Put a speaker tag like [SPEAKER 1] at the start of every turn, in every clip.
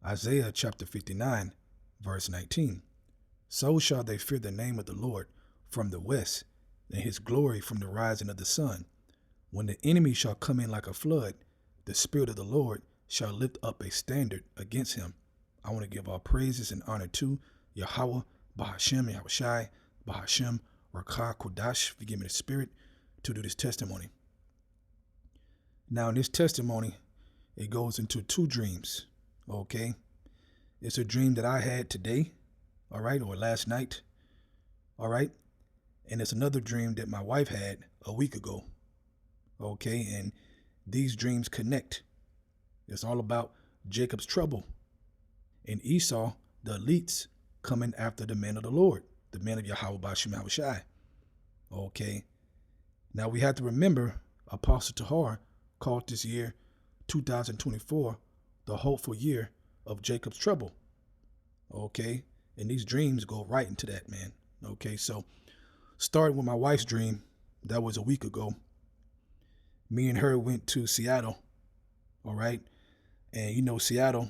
[SPEAKER 1] Isaiah chapter 59, verse 19. So shall they fear the name of the Lord from the west, and his glory from the rising of the sun. When the enemy shall come in like a flood, the Spirit of the Lord shall lift up a standard against him. I want to give all praises and honor to Yahweh, Bahashem, Yahushai, Bahashem, Rakah, Kodash, forgive me the Spirit, to do this testimony. Now in this testimony, it goes into two dreams, okay? It's a dream that I had today, all right, or last night, all right? And it's another dream that my wife had a week ago, okay? And these dreams connect. It's all about Jacob's trouble and Esau, the elites, coming after the men of the Lord, the men of Yahweh Bashim Yahushai. Okay. Now we have to remember Apostle Tahar called this year 2024 the hopeful year of Jacob's trouble. Okay. And these dreams go right into that, man. Okay. So starting with my wife's dream, that was a week ago. Me and her went to Seattle. All right. And you know, Seattle,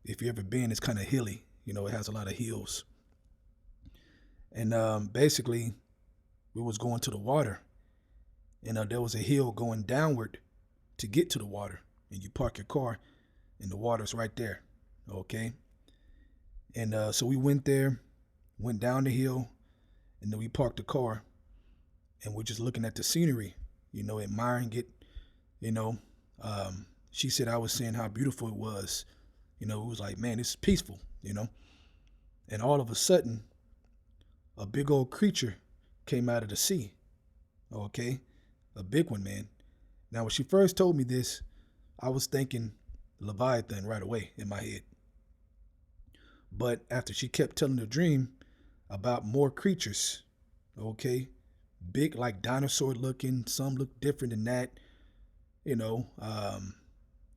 [SPEAKER 1] if you've ever been, it's kind of hilly. You know, it has a lot of hills. And basically, we was going to the water. And there was a hill going downward to get to the water. And you park your car, and the water's right there. Okay? And so we went there, went down the hill, and then we parked the car. And we're just looking at the scenery, you know, admiring it, you know. She said I was saying how beautiful it was. You know, it was like, man, it's peaceful, you know. And all of a sudden, a big old creature came out of the sea, okay? A big one, man. Now, when she first told me this, I was thinking Leviathan right away in my head. But after she kept telling the dream about more creatures, okay? Big, like dinosaur looking, some look different than that, you know.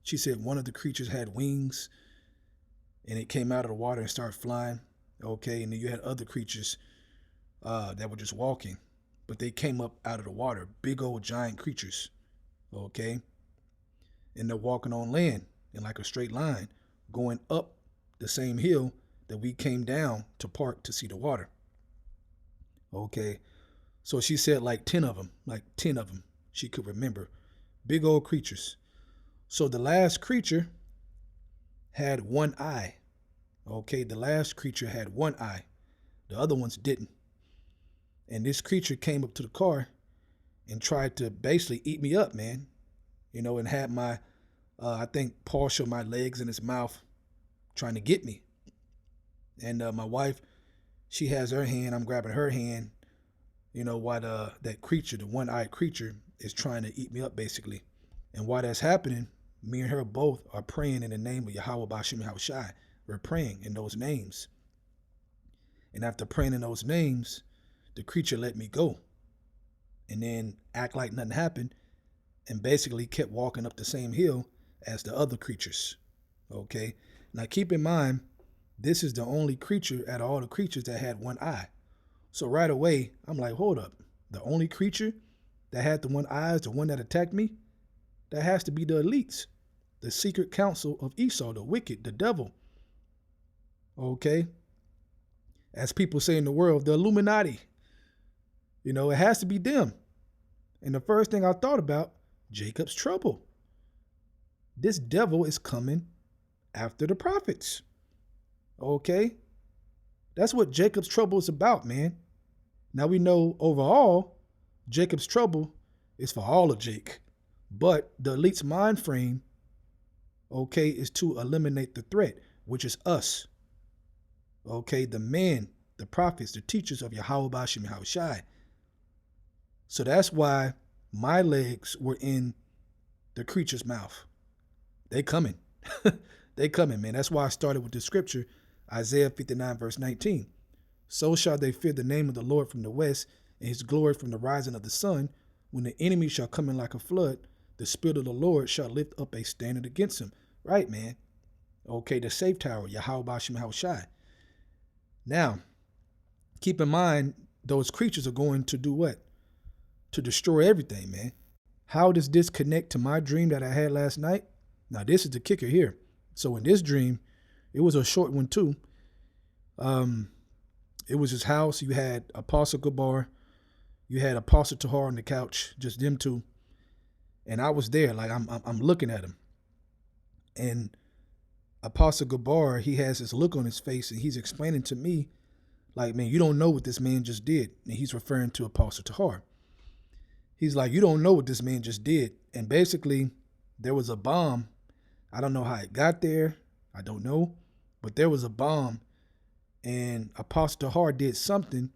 [SPEAKER 1] She said one of the creatures had wings, and it came out of the water and started flying, okay? And then you had other creatures that were just walking, but they came up out of the water, big old giant creatures, okay? And they're walking on land in like a straight line, going up the same hill that we came down to park to see the water, okay? So she said like 10 of them she could remember, big old creatures. So the last creature had one eye, okay? The last creature had one eye. The other ones didn't. And this creature came up to the car and tried to basically eat me up, man. You know, and had my, I think, partial my legs in his mouth trying to get me. And my wife, she has her hand, I'm grabbing her hand, you know, while that creature, the one-eyed creature, is trying to eat me up, basically. And while that's happening, me and her both are praying in the name of Yahweh Bashim Yahushai. We're praying in those names. And after praying in those names, the creature let me go. And then act like nothing happened and basically kept walking up the same hill as the other creatures. Okay? Now keep in mind, this is the only creature out of all the creatures that had one eye. So right away, I'm like, hold up. The only creature that had the one eye is the one that attacked me? That has to be the elites, the secret council of Esau, the wicked, the devil. Okay? As people say in the world, the Illuminati. You know, it has to be them. And the first thing I thought about, Jacob's trouble. This devil is coming after the prophets. Okay? That's what Jacob's trouble is about, man. Now we know overall, Jacob's trouble is for all of Jake. But the elite's mind frame, okay, is to eliminate the threat, which is us. Okay, the men, the prophets, the teachers of Yahweh Bashim Yahushai. So that's why my legs were in the creature's mouth. They coming. They coming, man. That's why I started with the scripture, Isaiah 59, verse 19. So shall they fear the name of the Lord from the west, and his glory from the rising of the sun. When the enemy shall come in like a flood, the Spirit of the Lord shall lift up a standard against him. Right, man. Okay, the safe tower, Yahweh Bashim Yahushai. Now, keep in mind, those creatures are going to do what? To destroy everything, man. How does this connect to my dream that I had last night? Now, this is the kicker here. So in this dream, It was a short one too. It was his house. You had Apostle Gabar, you had Apostle Tahar on the couch, just them two. And I was there, like I'm looking at him. And Apostle Gabar, he has this look on his face, and he's explaining to me, like, man, you don't know what this man just did. And he's referring to Apostle Tahar. He's like, you don't know what this man just did. And basically, there was a bomb. I don't know how it got there. I don't know. But there was a bomb. And Apostle Tahar did something,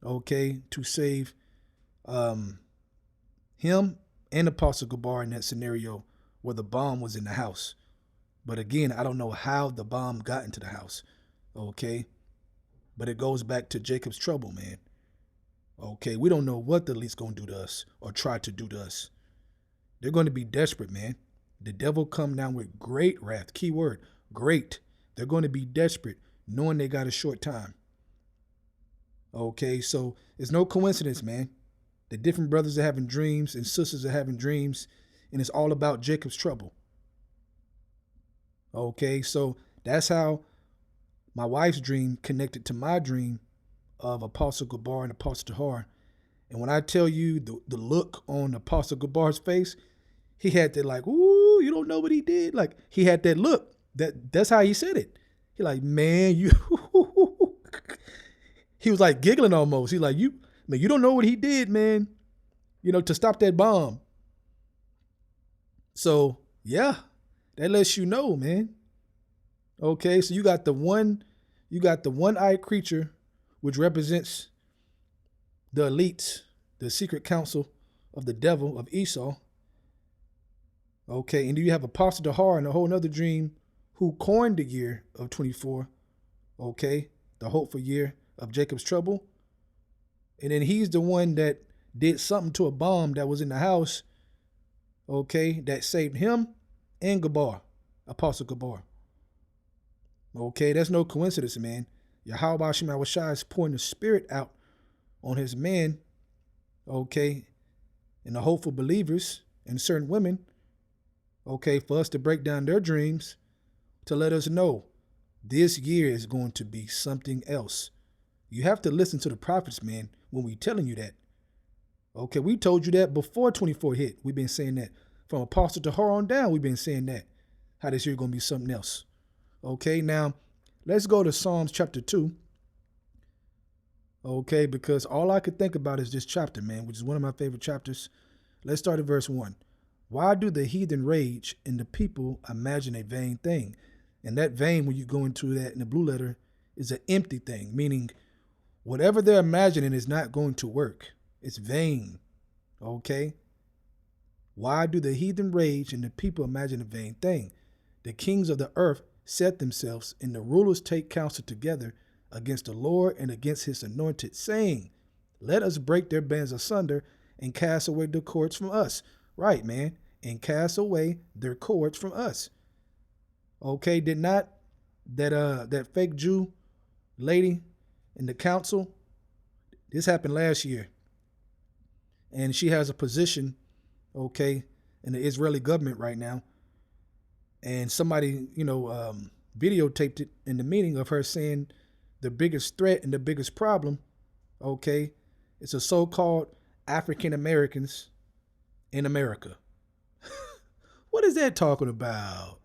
[SPEAKER 1] okay, to save him and Apostle Gabar in that scenario where the bomb was in the house. But again, I don't know how the bomb got into the house, okay? But it goes back to Jacob's trouble, man. Okay, we don't know what the elite's going to do to us or try to do to us. They're going to be desperate, man. The devil come down with great wrath. Key word, great. They're going to be desperate, knowing they got a short time. Okay, so it's no coincidence, man. The different brothers are having dreams and sisters are having dreams, and it's all about Jacob's trouble. Okay, so that's how my wife's dream connected to my dream of Apostle Gabar and Apostle Tahar. And when I tell you the look on Apostle Gabar's face, he had that like, ooh, you don't know what he did. Like, he had that look. That's how he said it. He like, man, you he was like giggling almost. He like, you don't know what he did, man, to stop that bomb. So yeah, that lets you know, man. Okay, so you got the one-eyed creature, which represents the elites, the secret council of the devil of Esau. Okay, and do you have Apostle Tahar in a whole nother dream who coined the year of 24, okay, the hopeful year of Jacob's trouble. And then he's the one that did something to a bomb that was in the house, okay, that saved him and Gabar, Apostle Gabar. Okay, that's no coincidence, man. Yahweh Shema Shai is pouring the Spirit out on his men, okay, and the hopeful believers and certain women, okay, for us to break down their dreams, to let us know this year is going to be something else. You have to listen to the prophets, man, when we telling you that. Okay, we told you that before 24 hit. We've been saying that. From Apostle Tahar on down, we've been saying that. How this year going to be something else. Okay, now let's go to Psalms chapter 2. Okay, because all I could think about is this chapter, man, which is one of my favorite chapters. Let's start at verse 1. Why do the heathen rage and the people imagine a vain thing? And that vain, when you go into that in the blue letter, is an empty thing, meaning whatever they're imagining is not going to work. It's vain. Okay? Why do the heathen rage and the people imagine a vain thing? The kings of the earth set themselves, and the rulers take counsel together against the Lord and against his anointed, saying, let us break their bands asunder and cast away their cords from us. Right, man. And cast away their cords from us. Okay, did not that fake Jew lady in the council, this happened last year. And she has a position, okay, in the Israeli government right now. And somebody, videotaped it in the meeting of her saying the biggest threat and the biggest problem, okay, it's a so-called African Americans in America. What is that talking about?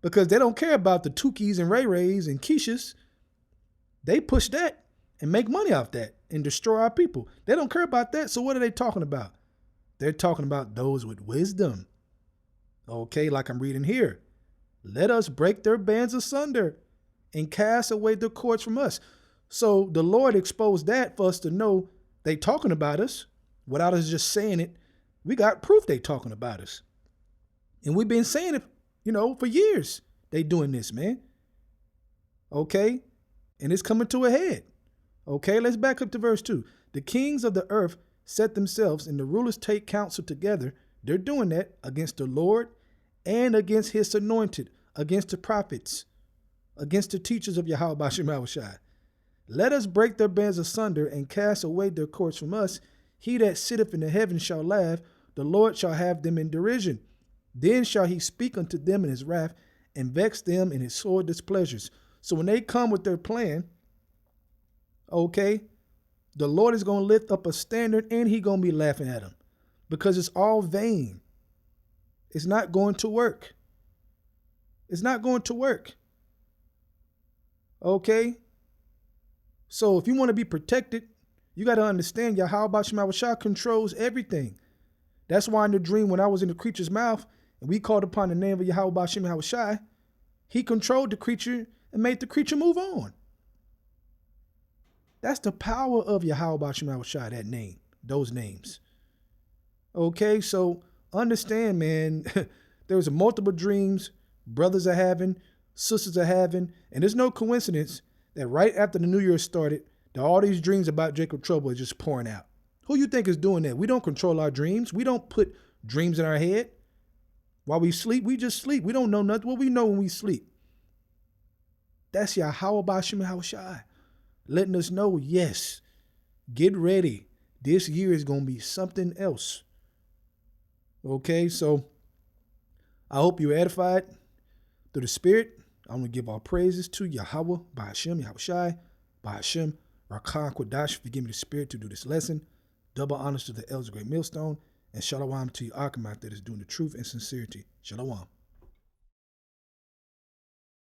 [SPEAKER 1] Because they don't care about the Tukis and Ray Rays and Keishas. They push that and make money off that and destroy our people. They don't care about that. So what are they talking about? They're talking about those with wisdom. Okay, like I'm reading here. Let us break their bands asunder and cast away their cords from us. So the Lord exposed that for us to know they talking about us without us just saying it. We got proof they talking about us. And we've been saying it, for years. They doing this, man. Okay? And it's coming to a head. Okay, let's back up to verse 2. The kings of the earth set themselves and the rulers take counsel together. They're doing that against the Lord and against his anointed, against the prophets, against the teachers of Yahweh Shema Shai. Let us break their bands asunder and cast away their cords from us. He that sitteth in the heavens shall laugh. The Lord shall have them in derision. Then shall he speak unto them in his wrath and vex them in his sore displeasures. So when they come with their plan, okay, the Lord is going to lift up a standard and he going to be laughing at them because it's all vain. It's not going to work. It's not going to work. Okay? So if you want to be protected, you got to understand Yahweh Shema Shah controls everything. That's why in the dream, when I was in the creature's mouth and we called upon the name of Yahweh Shema Shah, he controlled the creature and made the creature move on. That's the power of Yahweh Shema Shah, that name, those names. Okay, so understand, man, there's multiple dreams brothers are having, sisters are having, and there's no coincidence that right after the New Year started, that all these dreams about Jacob Trouble are just pouring out. Who you think is doing that? We don't control our dreams. We don't put dreams in our head. While we sleep, we just sleep. We don't know nothing. What we know when we sleep. That's Yahweh Shema Shai, letting us know, yes, get ready. This year is going to be something else. Okay, so I hope you're edified through the Spirit. I'm going to give all praises to Yahweh, by Hashem, Yahweh Shai, by Hashem, Rakah Kodash, for giving me the Spirit to do this lesson. Double honors to the elders of Great Millstone, and Shalom to you, Achamat, that is doing the truth and sincerity. Shalom.